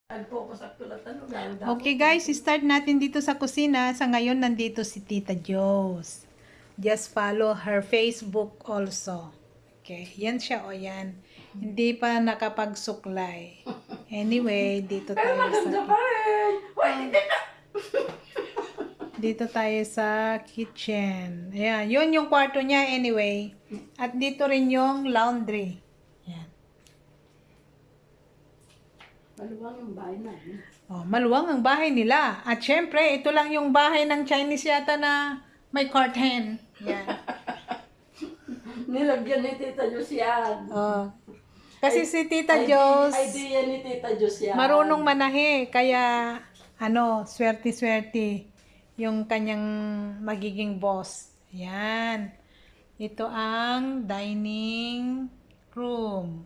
Okay guys, start natin dito sa kusina. Sa ngayon, nandito si Tita Jos. Just follow her Facebook also. Okay, yan siya o yan. Hindi pa nakapagsuklay. Anyway, dito tayo sa kitchen. Ayan, yun yung kwarto niya anyway. At dito rin yung laundry. Ayan. Maluwang yung bahay namin. Oh, maluwang ang bahay nila. At syempre, ito lang yung bahay ng Chinese yata na may curtain. Yan. Nilagyan ni Tita Jos yan. Oh. Kasi si Tita Jos, Idea ni Tita Jos yan. marunong manahe. Kaya, swerte-swerte yung kanyang magiging boss. Yan. Ito ang dining room.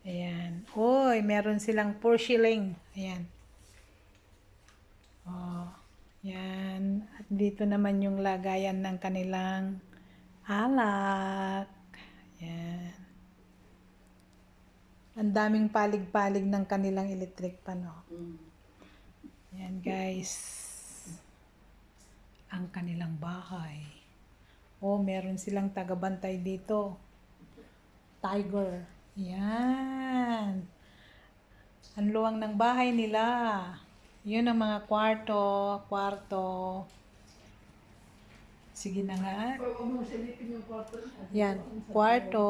Ayan. Uy, meron silang porcelain. Ayan. Oh, yan. At dito naman yung lagayan ng kanilang alak. Ayan. Ang daming palig-palig ng kanilang electric pan, no? Ayan, guys. Ang kanilang bahay. Oh, meron silang tagabantay dito. Tiger. Yan. Ang luwang ng bahay nila. Yun ang mga kwarto. Sige na nga. Yan. Kwarto,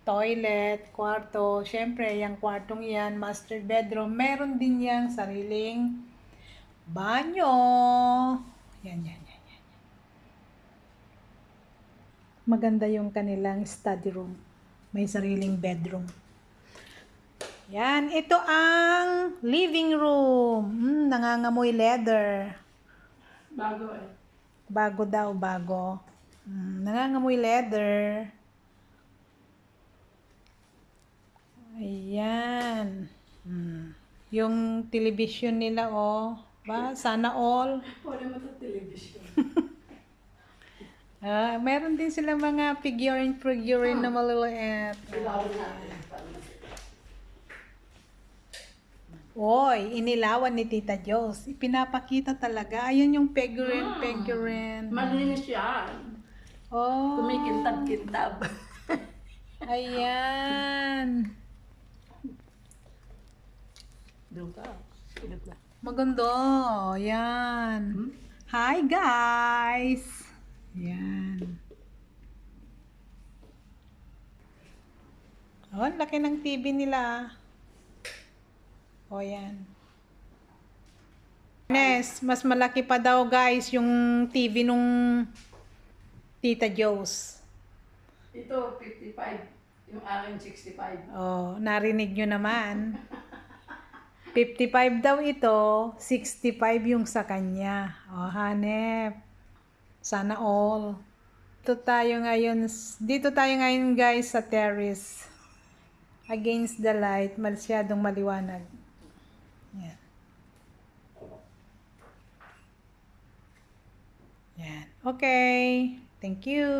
toilet, kwarto. Siyempre, yung kwartong yan, master bedroom. Meron din yang sariling banyo. Yan. Maganda yung kanilang study room. May sariling bedroom. Yan, ito ang living room. Nangangamoy leather. Bago eh. Bago daw, bago. Nangangamoy leather. Ayan. Yung television nila, oh. Ba? Sana all. Wala mo ito television. Meron din sila mga figurine na maliliit. Oy, inilawan ni Tita Jos. Ipinapakita talaga. Ayun yung figurine. Malinis yan. Oh. Kumikintab-kintab. Ayan. Doon ka. Maganda. Ayan. Hi, guys. Ayan. Oh, laki ng TV nila. O, yan. Mas malaki pa daw guys yung TV nung Tita Jos. Ito, 55. Yung akin, 65. Oh, narinig nyo naman. 55 daw ito, 65 yung sa kanya. Oh, hanep. Sana all. Dito tayo ngayon guys sa terrace. Against the light, masyadong maliwanag. Yan. Yan. Okay. Thank you.